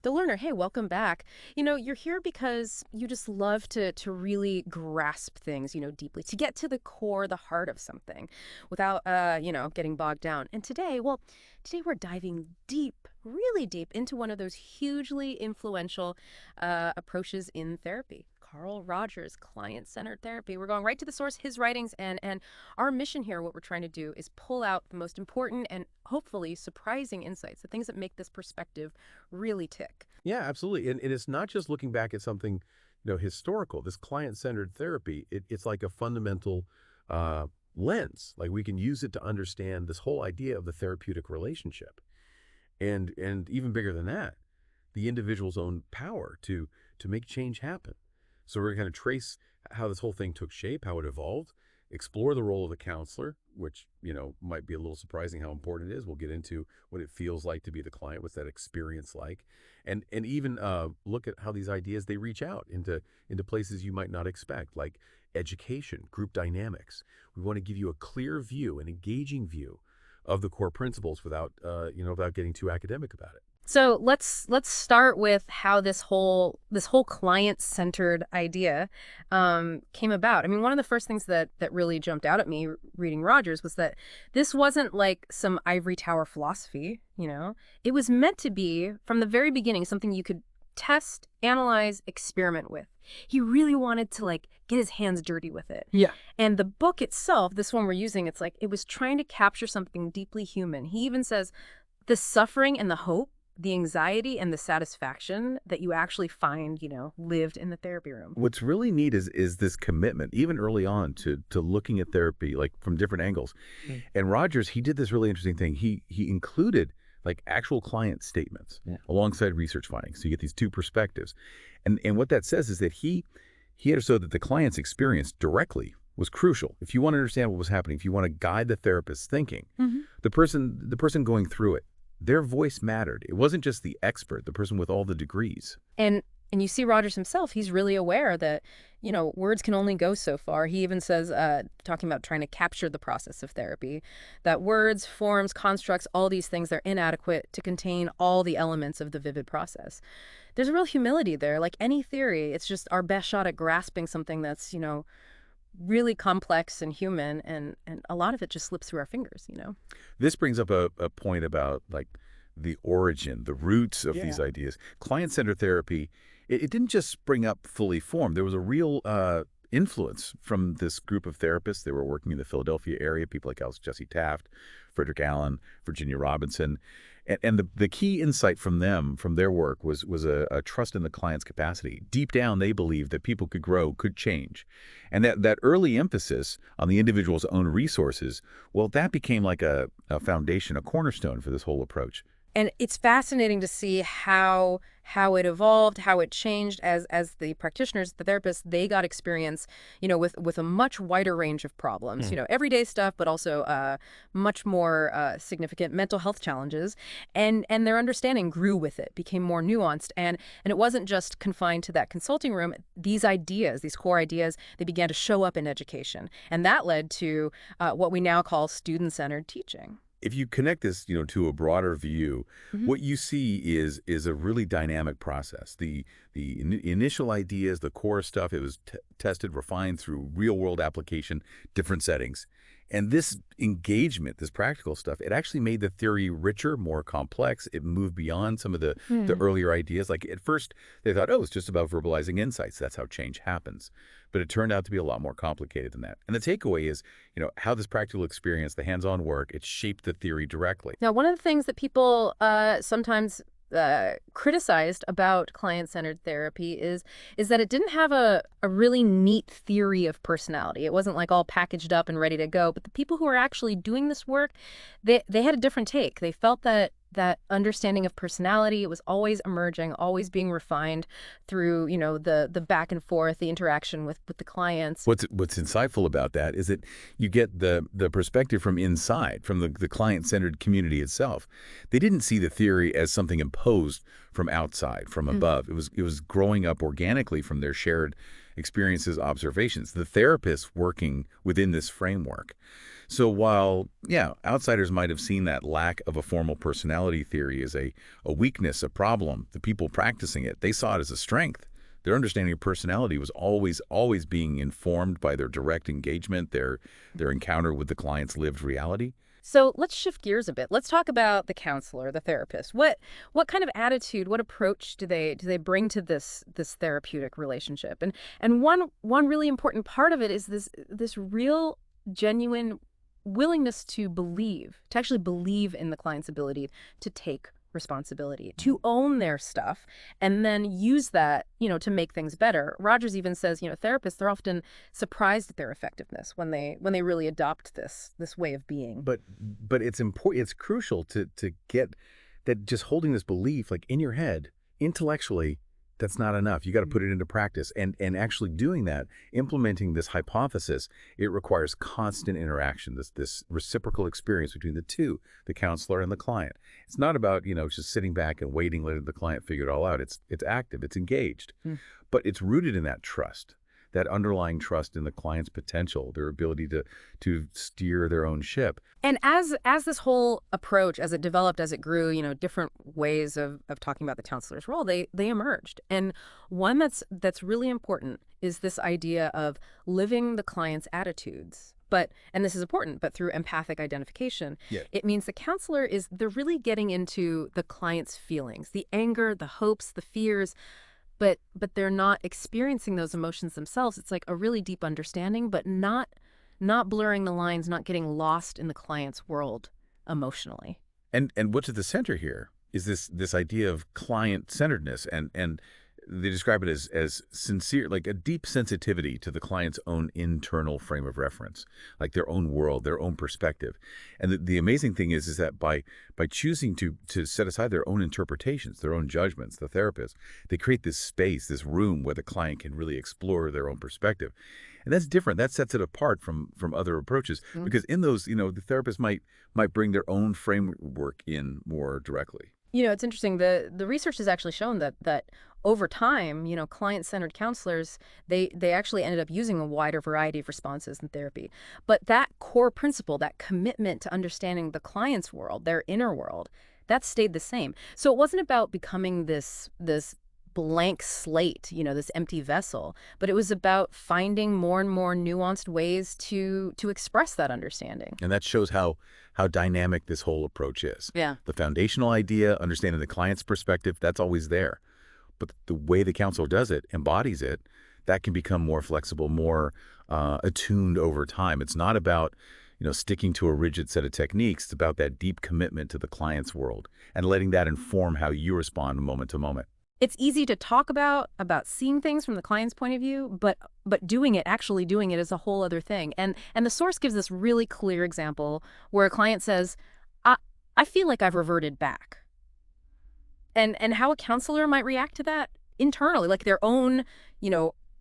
The learner, hey, welcome back. You're here because you just love to really grasp things, deeply, to get to the core, the heart of something without, getting bogged down. And today we're diving deep, really deep into one of those hugely influential approaches in therapy. Carl Rogers, client-centered therapy. We're going right to the source, his writings, and our mission here, what we're trying to do is pull out the most important and hopefully surprising insights, the things that make this perspective really tick. Yeah, absolutely. And it's not just looking back at something, historical. This client-centered therapy, it's like a fundamental uh, lens. Like we can use it to understand this whole idea of the therapeutic relationship. And even bigger than that, the individual's own power to make change happen. So we're going to trace how this whole thing took shape, how it evolved, explore the role of the counselor, which, might be a little surprising how important it is. We'll get into what it feels like to be the client, what's that experience like, and even look at how these ideas, they reach out into places you might not expect, like education, group dynamics. We want to give you a clear view, an engaging view of the core principles without getting too academic about it. So let's start with how this whole client-centered idea came about. I mean, one of the first things that really jumped out at me reading Rogers was that this wasn't like some ivory tower philosophy. It was meant to be from the very beginning something you could test, analyze, experiment with. He really wanted to like get his hands dirty with it. Yeah. And the book itself, this one we're using, it's like it was trying to capture something deeply human. He even says the suffering and the hope, the anxiety and the satisfaction that you actually find, lived in the therapy room. What's really neat is this commitment, even early on, to looking at therapy like from different angles. Mm. And Rogers, he did this really interesting thing. He included like actual client statements alongside research findings. So you get these two perspectives. And what that says is that he understood that the client's experience directly was crucial. If you want to understand what was happening, if you want to guide the therapist's thinking, the person going through it, their voice mattered. It wasn't just the expert, the person with all the degrees. And you see Rogers himself, he's really aware that, words can only go so far. He even says, talking about trying to capture the process of therapy, that words, forms, constructs, all these things, they're inadequate to contain all the elements of the vivid process. There's a real humility there. Like any theory, it's just our best shot at grasping something that's, really complex and human, and a lot of it just slips through our fingers. This brings up a point about like the origin, the roots of these ideas. Client-centered therapy, it didn't just spring up fully formed. There was a real influence from this group of therapists. They were working in the Philadelphia area, people like Jesse Taft, Frederick Allen, Virginia Robinson. And the key insight from them, from their work, was a trust in the client's capacity. Deep down, they believed that people could grow, could change. And that early emphasis on the individual's own resources, well, that became like a foundation, a cornerstone for this whole approach. And it's fascinating to see how it evolved, how it changed as the practitioners, the therapists, they got experience, with a much wider range of problems, everyday stuff, but also much more significant mental health challenges. And their understanding grew with it, became more nuanced. And it wasn't just confined to that consulting room. These ideas, these core ideas, they began to show up in education. And that led to what we now call student-centered teaching. If you connect this, to a broader view, what you see is a really dynamic process. The initial ideas, the core stuff, it was tested, refined through real-world application, different settings. And this engagement, this practical stuff, it actually made the theory richer, more complex. It moved beyond some of the earlier ideas. Like at first, they thought, oh, it's just about verbalizing insights. That's how change happens. But it turned out to be a lot more complicated than that. And the takeaway is, how this practical experience, the hands-on work, it shaped the theory directly. Now, one of the things that people sometimes criticized about client-centered therapy is that it didn't have a really neat theory of personality. It wasn't like all packaged up and ready to go. But the people who were actually doing this work, they had a different take. They felt that understanding of personality, it was always emerging, always being refined through, the back and forth, the interaction with the clients. What's insightful about that is that you get the perspective from inside, from the client-centered community itself. They didn't see the theory as something imposed from outside, from above. It was growing up organically from their shared experiences, observations. The therapist working within this framework. So while, yeah, outsiders might have seen that lack of a formal personality theory as a weakness, a problem, the people practicing it, they saw it as a strength. Their understanding of personality was always being informed by their direct engagement, their encounter with the client's lived reality. So let's shift gears a bit. Let's talk about the counselor, the therapist. What kind of attitude, what approach do they bring to this therapeutic relationship? And one really important part of it is this real, genuine willingness to actually believe in the client's ability to take responsibility, to own their stuff, and then use that, to make things better. Rogers even says, therapists, they're often surprised at their effectiveness when they really adopt this way of being. But it's important. It's crucial to get that. Just holding this belief like in your head intellectually, that's not enough. You got to put it into practice, and actually doing that, implementing this hypothesis, it requires constant interaction. This reciprocal experience between the two, the counselor and the client. It's not about just sitting back and waiting, letting the client figure it all out. It's active. It's engaged, but it's rooted in that trust. That underlying trust in the client's potential, their ability to steer their own ship. And as this whole approach, as it developed, as it grew, different ways of talking about the counselor's role, they emerged. And one that's really important is this idea of living the client's attitudes. And this is important, but through empathic identification, Yeah. it means the counselor they're really getting into the client's feelings, the anger, the hopes, the fears, but they're not experiencing those emotions themselves. It's like a really deep understanding, but not blurring the lines, not getting lost in the client's world emotionally. And what's at the center here is this idea of client-centeredness, and they describe it as sincere, like a deep sensitivity to the client's own internal frame of reference, like their own world, their own perspective. And the amazing thing is that by choosing to set aside their own interpretations, their own judgments, the therapist, they create this space, this room where the client can really explore their own perspective. And that's different. That sets it apart from other approaches, because in those, the therapist might bring their own framework in more directly. It's interesting. The research has actually shown that over time, client-centered counselors, they actually ended up using a wider variety of responses in therapy. But that core principle, that commitment to understanding the client's world, their inner world, that stayed the same. So it wasn't about becoming this blank slate, this empty vessel, but it was about finding more and more nuanced ways to express that understanding. And that shows how dynamic this whole approach is. Yeah. The foundational idea, understanding the client's perspective, that's always there. But the way the counselor does it, embodies it, that can become more flexible, more attuned over time. It's not about sticking to a rigid set of techniques. It's about that deep commitment to the client's world and letting that inform how you respond moment to moment. It's easy to talk about seeing things from the client's point of view, but actually doing it is a whole other thing. And the source gives this really clear example where a client says, I feel like I've reverted back. And how a counselor might react to that internally, like their own,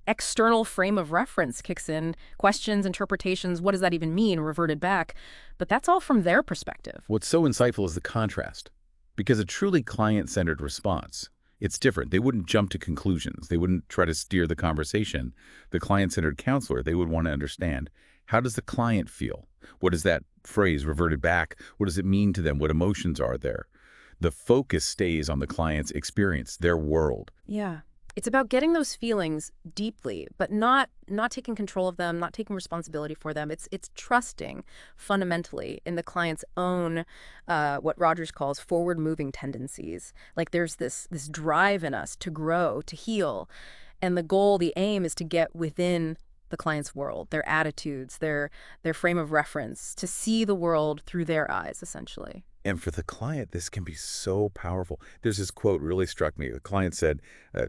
external frame of reference kicks in, questions, interpretations, what does that even mean, reverted back? But that's all from their perspective. What's so insightful is the contrast, because a truly client-centered response, it's different. They wouldn't jump to conclusions. They wouldn't try to steer the conversation. The client-centered counselor, they would want to understand, how does the client feel? What is that phrase, reverted back? What does it mean to them? What emotions are there? The focus stays on the client's experience, their world. Yeah. It's about getting those feelings deeply, but not taking control of them, not taking responsibility for them. It's trusting fundamentally in the client's own, what Rogers calls forward-moving tendencies. Like there's this drive in us to grow, to heal, and the goal, the aim, is to get within the client's world, their attitudes, their frame of reference, to see the world through their eyes, essentially. And for the client, this can be so powerful. There's this quote really struck me. The client said,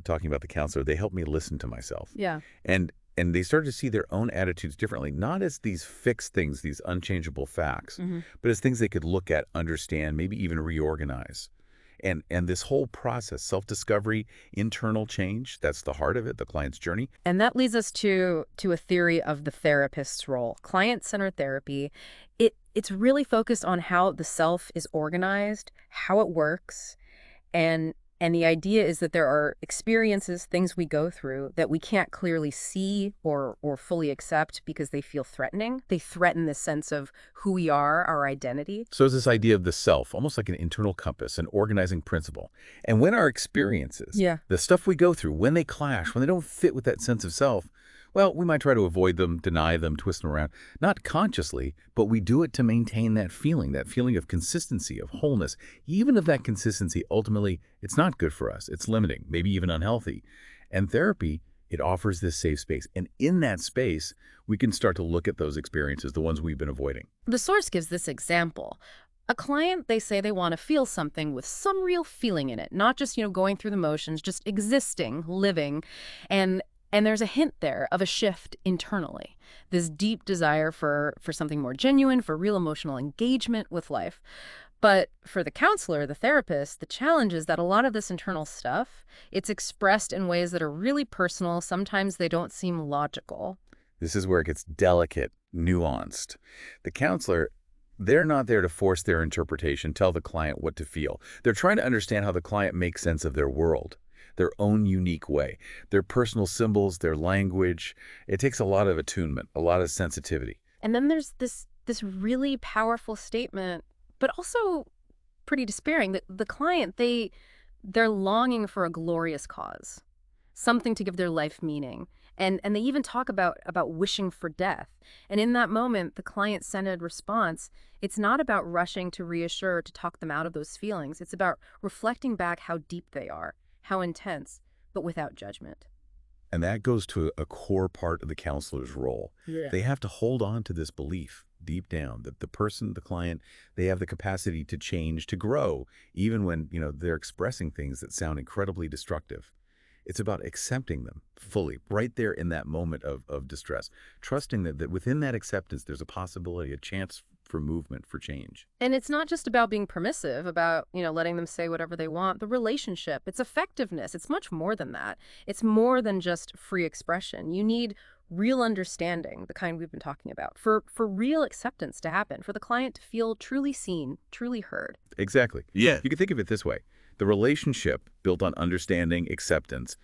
talking about the counselor, they helped me listen to myself. Yeah. And they started to see their own attitudes differently, not as these fixed things, these unchangeable facts, but as things they could look at, understand, maybe even reorganize. And this whole process, self-discovery, internal change, that's the heart of it, the client's journey. And that leads us to a theory of the therapist's role. Client-centered therapy, it's really focused on how the self is organized, how it works, and And the idea is that there are experiences, things we go through that we can't clearly see or fully accept because they feel threatening. They threaten the sense of who we are, our identity. So it's this idea of the self, almost like an internal compass, an organizing principle. And when our experiences, Yeah. the stuff we go through, when they clash, when they don't fit with that sense of self, well, we might try to avoid them, deny them, twist them around. Not consciously, but we do it to maintain that feeling of consistency, of wholeness. Even if that consistency, ultimately, it's not good for us. It's limiting, maybe even unhealthy. And therapy, it offers this safe space. And in that space, we can start to look at those experiences, the ones we've been avoiding. The source gives this example. A client, they say they want to feel something with some real feeling in it, not just, going through the motions, just existing, living. And there's a hint there of a shift internally, this deep desire for something more genuine, for real emotional engagement with life. But for the counselor, the therapist, the challenge is that a lot of this internal stuff, it's expressed in ways that are really personal. Sometimes they don't seem logical. This is where it gets delicate, nuanced. The counselor, they're not there to force their interpretation, tell the client what to feel. They're trying to understand how the client makes sense of their world, their own unique way, their personal symbols, their language. It takes a lot of attunement, a lot of sensitivity. And then there's this really powerful statement, but also pretty despairing. The client, they're longing for a glorious cause, something to give their life meaning. And they even talk about wishing for death. And in that moment, the client-centered response, it's not about rushing to reassure, to talk them out of those feelings. It's about reflecting back how deep they are, how intense, but without judgment. And that goes to a core part of the counselor's role. Yeah. They have to hold on to this belief deep down that the person, the client, they have the capacity to change, to grow, even when, they're expressing things that sound incredibly destructive. It's about accepting them fully, right there in that moment of distress, trusting that within that acceptance, there's a possibility, a chance for movement, for change. And it's not just about being permissive, about, letting them say whatever they want. The relationship, its effectiveness, it's much more than that. It's more than just free expression. You need real understanding, the kind we've been talking about, for real acceptance to happen, for the client to feel truly seen, truly heard. Exactly. Yeah. You can think of it this way. The relationship built on understanding, acceptance,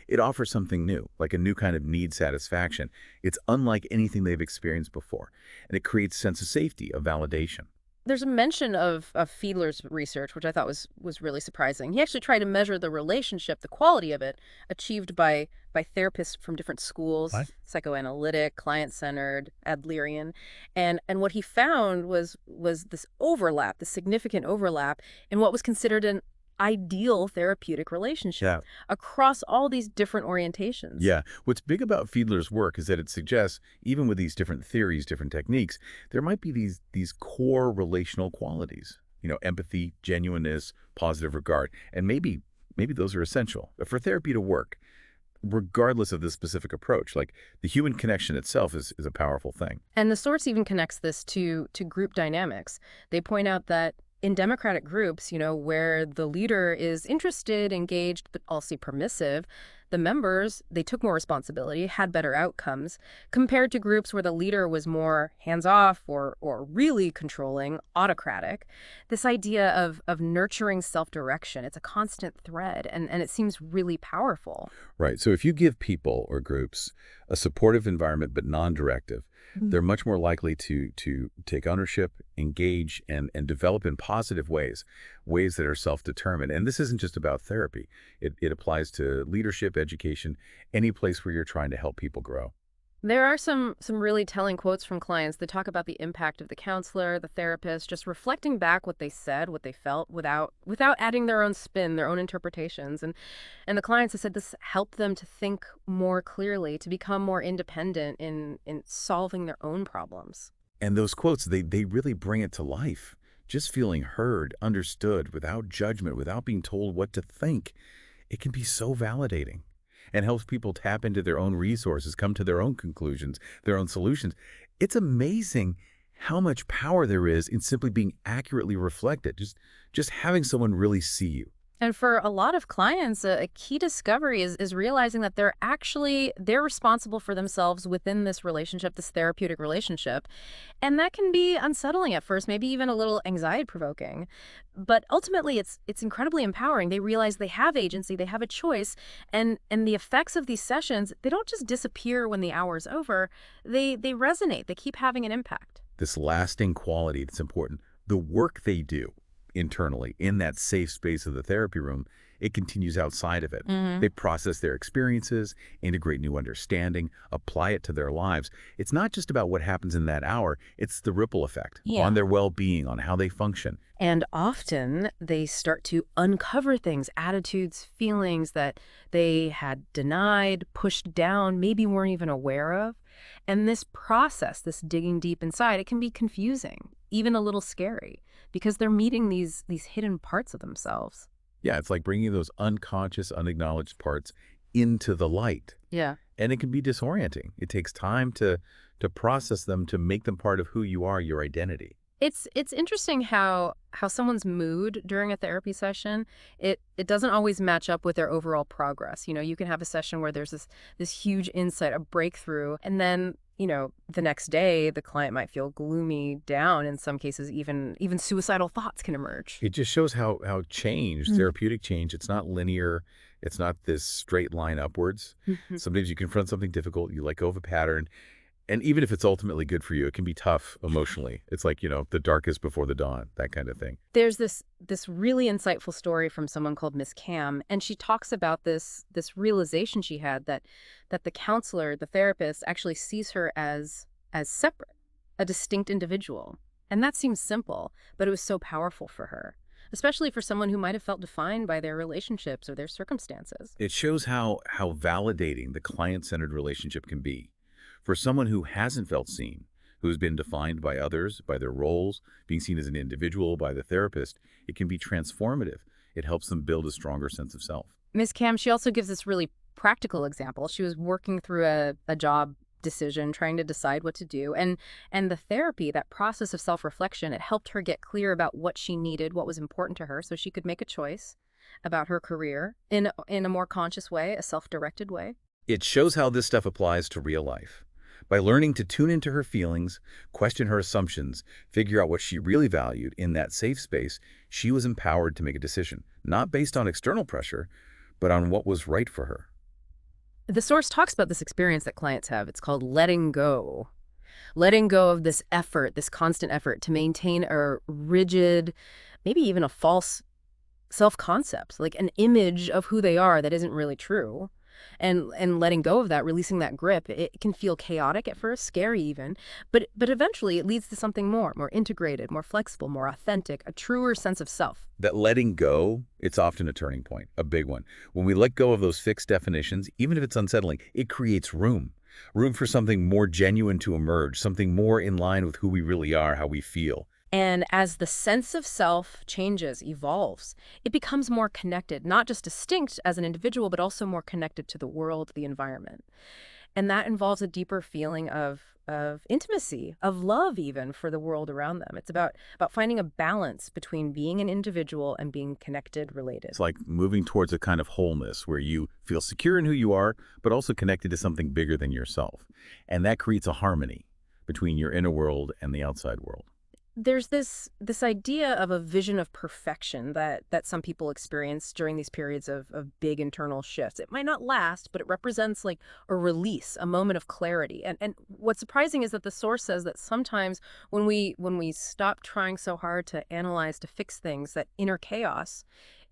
it offers something new, like a new kind of need satisfaction. It's unlike anything they've experienced before, and it creates a sense of safety, of validation. There's a mention of Fiedler's research, which I thought was really surprising. He actually tried to measure the relationship, the quality of it, achieved by therapists from different schools, What? psychoanalytic, client-centered, Adlerian. And what he found was this overlap, this significant overlap in what was considered an ideal therapeutic relationship Yeah. across all these different orientations. Yeah. What's big about Fiedler's work is that it suggests, even with these different theories, different techniques, there might be these core relational qualities, empathy, genuineness, positive regard, and maybe those are essential for therapy to work, regardless of the specific approach. Like the human connection itself is a powerful thing. And the source even connects this to group dynamics. They point out that in democratic groups, where the leader is interested, engaged, but also permissive, the members, they took more responsibility, had better outcomes, compared to groups where the leader was more hands-off or really controlling, autocratic. This idea of nurturing self-direction, it's a constant thread, and it seems really powerful. Right. So if you give people or groups a supportive environment but non-directive, they're much more likely to take ownership, engage, and develop in positive ways that are self-determined. And this isn't just about therapy. It applies to leadership, education, any place where you're trying to help people grow. There are some really telling quotes from clients that talk about the impact of the counselor, the therapist, just reflecting back what they said, what they felt, without adding their own spin, their own interpretations. And the clients have said this helped them to think more clearly, to become more independent in solving their own problems. And those quotes, they really bring it to life. Just feeling heard, understood, without judgment, without being told what to think, it can be so validating and helps people tap into their own resources, come to their own conclusions, their own solutions. It's amazing how much power there is in simply being accurately reflected, just having someone really see you. And for a lot of clients, a key discovery is realizing that they're responsible for themselves within this relationship, this therapeutic relationship. And that can be unsettling at first, maybe even a little anxiety provoking. But ultimately it's incredibly empowering. They realize they have agency, they have a choice, and the effects of these sessions, they don't just disappear when the hour's over. They resonate. They keep having an impact. This lasting quality that's important. The work they do internally in that safe space of the therapy room, it continues outside of it. Hmm. They process their experiences, integrate new understanding, apply it to their lives. It's not just about what happens in that hour, it's the ripple effect on Yeah. their well-being, on how they function. And often they start to uncover things, attitudes, feelings that they had denied, pushed down, maybe weren't even aware of. And this process, this digging deep inside, it can be confusing, even a little scary, because they're meeting these hidden parts of themselves. Yeah, it's like bringing those unconscious, unacknowledged parts into the light. Yeah. And it can be disorienting. It takes time to process them, to make them part of who you are, your identity. It's interesting how someone's mood during a therapy session, it doesn't always match up with their overall progress. You can have a session where there's this huge insight, a breakthrough, and then, the next day the client might feel gloomy, down, in some cases even suicidal thoughts can emerge. It just shows how change, Mm. therapeutic change, it's not linear. It's not this straight line upwards. Mhm. Sometimes you confront something difficult, you let go of a pattern, and even if it's ultimately good for you, it can be tough emotionally. It's like, the darkest before the dawn, that kind of thing. There's this really insightful story from someone called Miss Cam, and she talks about this realization she had that the counselor, the therapist, actually sees her as separate, a distinct individual. And that seems simple, but it was so powerful for her, especially for someone who might have felt defined by their relationships or their circumstances. It shows how validating the client-centered relationship can be. For someone who hasn't felt seen, who's been defined by others, by their roles, being seen as an individual by the therapist, it can be transformative. It helps them build a stronger sense of self. Miss Cam, she also gives this really practical example. She was working through a job decision, trying to decide what to do. And the therapy, that process of self-reflection, it helped her get clear about what she needed, what was important to her, so she could make a choice about her career in a more conscious way, a self-directed way. It shows how this stuff applies to real life. By learning to tune into her feelings, question her assumptions, figure out what she really valued in that safe space, she was empowered to make a decision, not based on external pressure, but on what was right for her. The source talks about this experience that clients have. It's called letting go of this effort, this constant effort to maintain a rigid, maybe even a false self-concept, like an image of who they are that isn't really true. And letting go of that, releasing that grip, it can feel chaotic at first, scary even, but eventually it leads to something more integrated, more flexible, more authentic, a truer sense of self. That letting go, it's often a turning point, a big one. When we let go of those fixed definitions, even if it's unsettling, it creates room for something more genuine to emerge, something more in line with who we really are, how we feel. And as the sense of self changes, evolves, it becomes more connected, not just distinct as an individual, but also more connected to the world, the environment. And that involves a deeper feeling of intimacy, of love even for the world around them. It's about finding a balance between being an individual and being connected, related. It's like moving towards a kind of wholeness where you feel secure in who you are, but also connected to something bigger than yourself. And that creates a harmony between your inner world and the outside world. There's this idea of a vision of perfection that some people experience during these periods of big internal shifts. It might not last, but it represents like a release, a moment of clarity. And what's surprising is that the source says that sometimes when we stop trying so hard to analyze, to fix things, that inner chaos,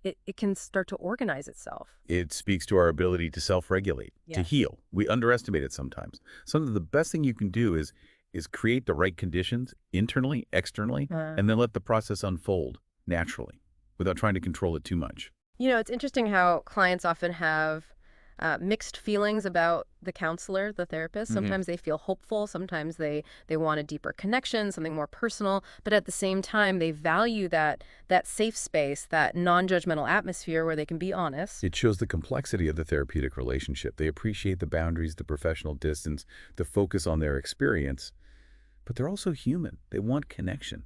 it can start to organize itself. It speaks to our ability to self-regulate, to Yeah. heal. We underestimate it sometimes. Sometimes the best thing you can do is create the right conditions internally, externally, and then let the process unfold naturally without trying to control it too much. It's interesting how clients often have mixed feelings about the counselor, the therapist. Hmm. Sometimes they feel hopeful. Sometimes they want a deeper connection, something more personal. But at the same time, they value that safe space, that non-judgmental atmosphere where they can be honest. It shows the complexity of the therapeutic relationship. They appreciate the boundaries, the professional distance, the focus on their experience, but they're also human. They want connection.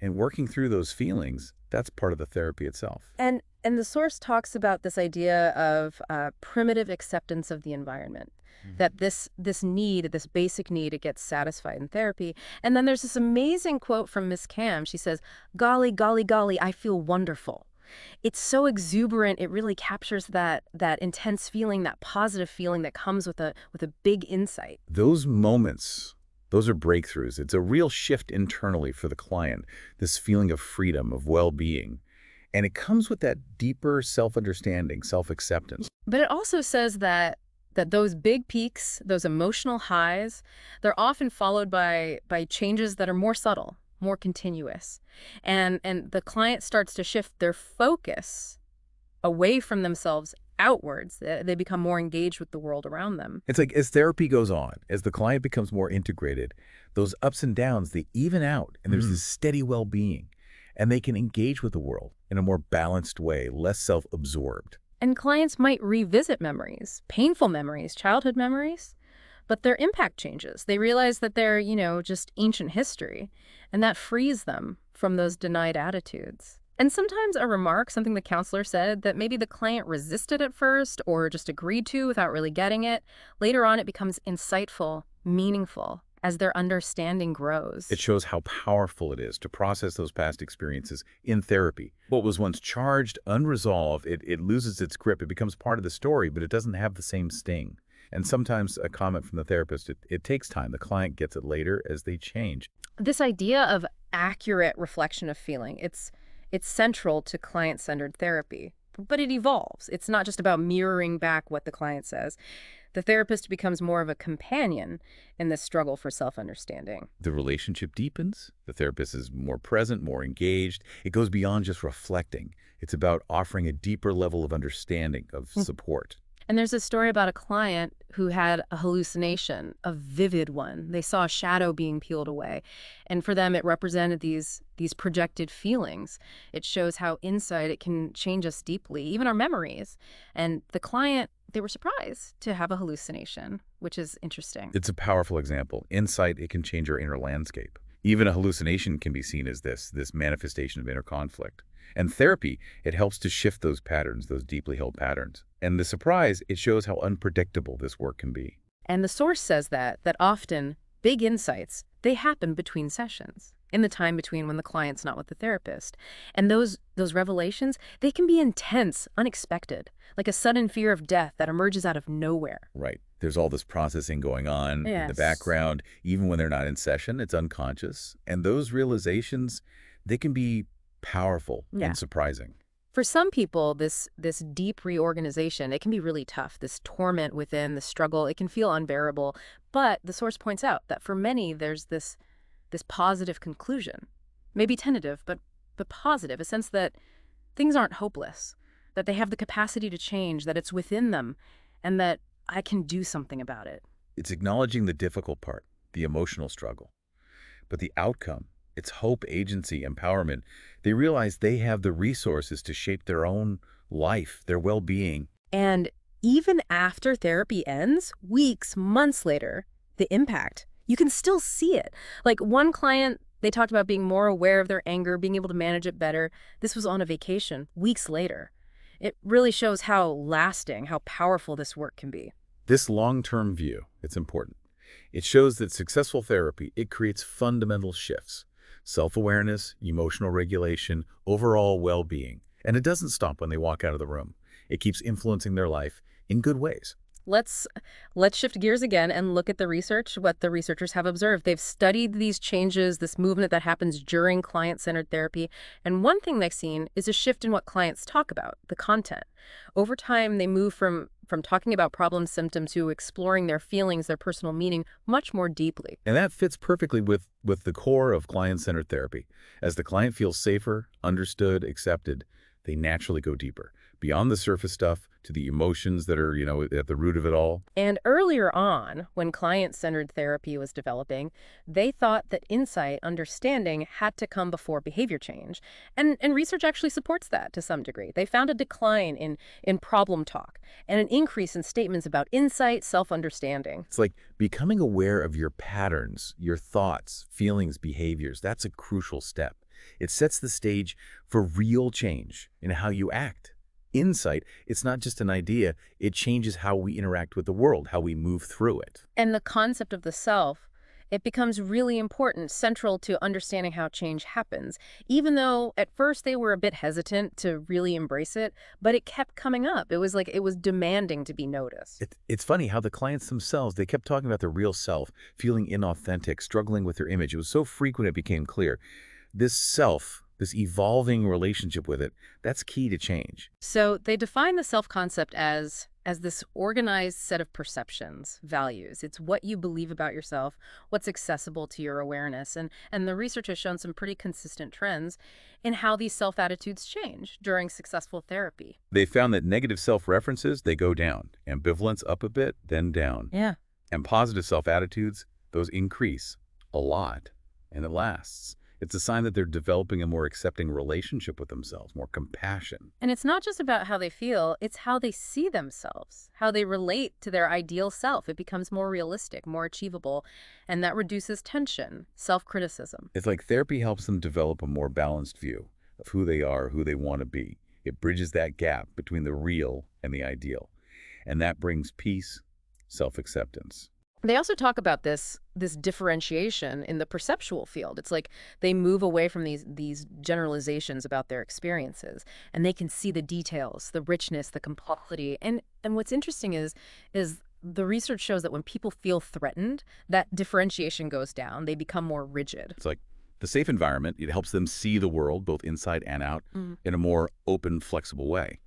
And working through those feelings, that's part of the therapy itself. And And the source talks about this idea of primitive acceptance of the environment, that this need, this basic need, it gets satisfied in therapy. And then there's this amazing quote from Miss Cam. She says, "Golly, golly, golly, I feel wonderful." It's so exuberant. It really captures that intense feeling, that positive feeling that comes with a big insight. Those moments, those are breakthroughs. It's a real shift internally for the client, this feeling of freedom, of well-being. And it comes with that deeper self-understanding, self-acceptance. But it also says that those big peaks, those emotional highs, they're often followed by changes that are more subtle, more continuous. And the client starts to shift their focus away from themselves outwards. They become more engaged with the world around them. It's like as therapy goes on, as the client becomes more integrated, those ups and downs, they even out, and there's this steady well-being. And they can engage with the world in a more balanced way, less self-absorbed. And clients might revisit memories, painful memories, childhood memories, but their impact changes. They realize that they're, just ancient history, and that frees them from those denied attitudes. And sometimes a remark, something the counselor said that maybe the client resisted at first or just agreed to without really getting it, later on it becomes insightful, meaningful, as their understanding grows. It shows how powerful it is to process those past experiences in therapy. What was once charged, unresolved, it loses its grip. It becomes part of the story, but it doesn't have the same sting. And sometimes a comment from the therapist, it takes time. The client gets it later as they change. This idea of accurate reflection of feeling, it's central to client-centered therapy, but it evolves. It's not just about mirroring back what the client says. The therapist becomes more of a companion in this struggle for self-understanding. The relationship deepens. The therapist is more present, more engaged. It goes beyond just reflecting. It's about offering a deeper level of understanding, of support. And there's a story about a client who had a hallucination, a vivid one. They saw a shadow being peeled away. And for them, it represented these projected feelings. It shows how insight, it can change us deeply, even our memories. And the client, they were surprised to have a hallucination, which is interesting. It's a powerful example. Insight, it can change our inner landscape. Even a hallucination can be seen as this manifestation of inner conflict. And therapy, it helps to shift those patterns, those deeply held patterns. And the surprise, it shows how unpredictable this work can be. And the source says that often big insights, they happen between sessions, in the time between when the client's not with the therapist. And those revelations, they can be intense, unexpected, like a sudden fear of death that emerges out of nowhere. Right. There's all this processing going on in the background. Even when they're not in session, it's unconscious. And those realizations, they can be powerful and surprising. For some people, this deep reorganization, it can be really tough. This torment within, the struggle, it can feel unbearable. But the source points out that for many, there's this positive conclusion. Maybe tentative, but positive, a sense that things aren't hopeless, that they have the capacity to change, that it's within them, and that I can do something about it. It's acknowledging the difficult part, the emotional struggle. But the outcome, it's hope, agency, empowerment. They realize they have the resources to shape their own life, their well-being. And even after therapy ends, weeks, months later, the impact, you can still see it. Like one client, they talked about being more aware of their anger, being able to manage it better. This was on a vacation, weeks later. It really shows how lasting, how powerful this work can be. This long-term view, it's important. It shows that successful therapy, it creates fundamental shifts. Self-awareness, emotional regulation, overall well-being. And it doesn't stop when they walk out of the room. It keeps influencing their life in good ways. Let's shift gears again and look at the research, what the researchers have observed. They've studied these changes, this movement that happens during client-centered therapy. And one thing they've seen is a shift in what clients talk about, the content. Over time, they move from talking about problem symptoms to exploring their feelings, their personal meaning much more deeply. And that fits perfectly with the core of client-centered therapy. As the client feels safer, understood, accepted, they naturally go deeper, beyond the surface stuff to the emotions that are, at the root of it all. And earlier on, when client-centered therapy was developing, they thought that insight, understanding, had to come before behavior change. And research actually supports that to some degree. They found a decline in problem talk and an increase in statements about insight, self-understanding. It's like becoming aware of your patterns, your thoughts, feelings, behaviors. That's a crucial step. It sets the stage for real change in how you act, insight, it's not just an idea, it changes how we interact with the world, how we move through it. And the concept of the self, it becomes really important, central to understanding how change happens, even though at first they were a bit hesitant to really embrace it, but it kept coming up. It was like it was demanding to be noticed. It's funny how the clients themselves, they kept talking about their real self, feeling inauthentic, struggling with their image. It was so frequent it became clear. This self, this evolving relationship with it, that's key to change. So they define the self-concept as this organized set of perceptions, values. It's what you believe about yourself, what's accessible to your awareness. And the research has shown some pretty consistent trends in how these self-attitudes change during successful therapy. They found that negative self-references, they go down. Ambivalence up a bit, then down. Yeah. And positive self-attitudes, those increase a lot, and it lasts. It's a sign that they're developing a more accepting relationship with themselves, more compassion. And it's not just about how they feel, it's how they see themselves, how they relate to their ideal self. It becomes more realistic, more achievable, and that reduces tension, self-criticism. It's like therapy helps them develop a more balanced view of who they are, who they want to be. It bridges that gap between the real and the ideal. And that brings peace, self-acceptance. They also talk about this differentiation in the perceptual field. It's like they move away from these generalizations about their experiences, and they can see the details, the richness, the complexity. And what's interesting is the research shows that when people feel threatened, that differentiation goes down. They become more rigid. It's like the safe environment, it helps them see the world, both inside and out, in a more open, flexible way.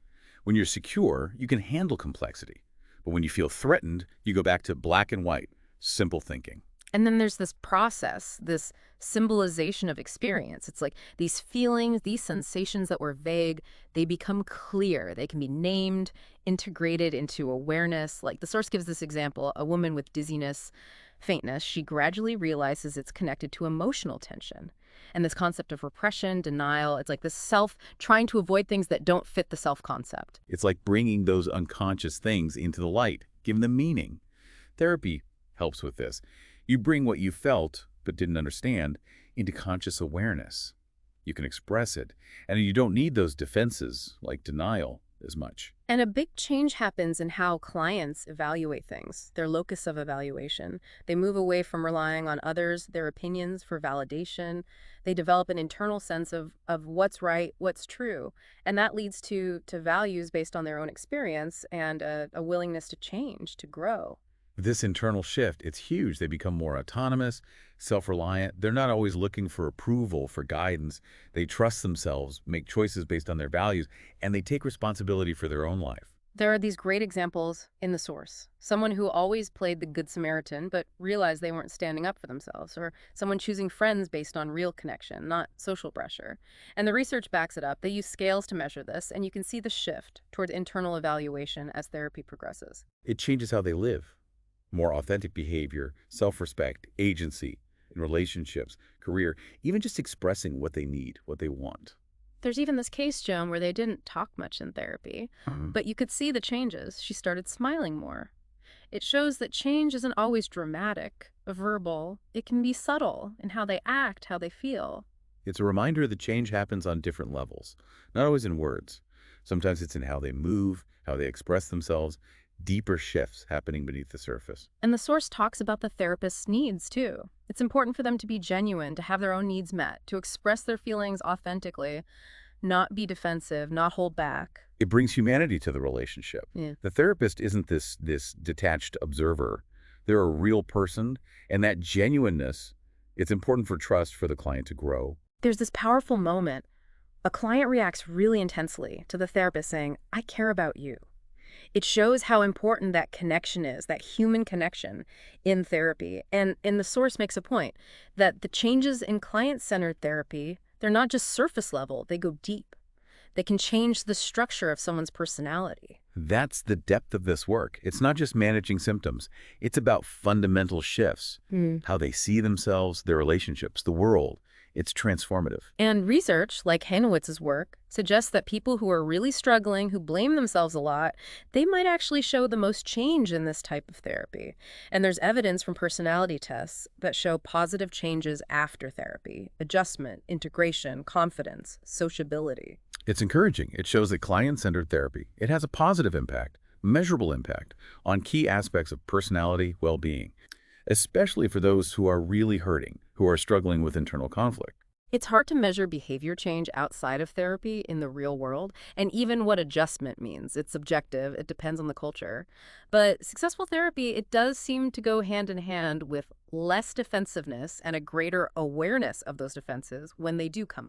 When you're secure, you can handle complexity. But when you feel threatened, you go back to black and white, simple thinking. And then there's this process, this symbolization of experience. It's like these feelings, these sensations that were vague, they become clear. They can be named, integrated into awareness. Like the source gives this example, a woman with dizziness, faintness, she gradually realizes it's connected to emotional tension. And this concept of repression, denial, it's like this self trying to avoid things that don't fit the self-concept. It's like bringing those unconscious things into the light, giving them meaning. Therapy helps with this. You bring what you felt but didn't understand into conscious awareness. You can express it, and you don't need those defenses like denial as much. And a big change happens in how clients evaluate things, their locus of evaluation. They move away from relying on others, their opinions for validation. They develop an internal sense of what's right, what's true. And that leads to values based on their own experience and a willingness to change, to grow. This internal shift, it's huge. They become more autonomous, self-reliant. They're not always looking for approval, for guidance. They trust themselves, make choices based on their values, and they take responsibility for their own life. There are these great examples in the source. Someone who always played the Good Samaritan but realized they weren't standing up for themselves, or someone choosing friends based on real connection, not social pressure. And the research backs it up. They use scales to measure this, and you can see the shift toward internal evaluation as therapy progresses. It changes how they live. More authentic behavior, self-respect, agency in relationships, career, even just expressing what they need, what they want. There's even this case, Joan, where they didn't talk much in therapy, but you could see the changes. She started smiling more. It shows that change isn't always dramatic, verbal. It can be subtle in how they act, how they feel. It's a reminder that change happens on different levels, not always in words. Sometimes it's in how they move, how they express themselves, deeper shifts happening beneath the surface. And the source talks about the therapist's needs, too. It's important for them to be genuine, to have their own needs met, to express their feelings authentically, not be defensive, not hold back. It brings humanity to the relationship. Yeah. The therapist isn't this detached observer. They're a real person, and that genuineness, it's important for trust for the client to grow. There's this powerful moment. A client reacts really intensely to the therapist saying, "I care about you." It shows how important that connection is, that human connection in therapy. And the source makes a point that the changes in client-centered therapy, they're not just surface level, they go deep. They can change the structure of someone's personality. That's the depth of this work. It's not just managing symptoms. It's about fundamental shifts, how they see themselves, their relationships, the world. It's transformative. And research, like Hanowitz's work, suggests that people who are really struggling, who blame themselves a lot, they might actually show the most change in this type of therapy. And there's evidence from personality tests that show positive changes after therapy: adjustment, integration, confidence, sociability. It's encouraging. It shows that client-centered therapy, it has a positive impact, measurable impact, on key aspects of personality well-being, especially for those who are really hurting, who are struggling with internal conflict. It's hard to measure behavior change outside of therapy in the real world, and even what adjustment means. It's subjective, it depends on the culture. But successful therapy, it does seem to go hand in hand with less defensiveness and a greater awareness of those defenses when they do come up.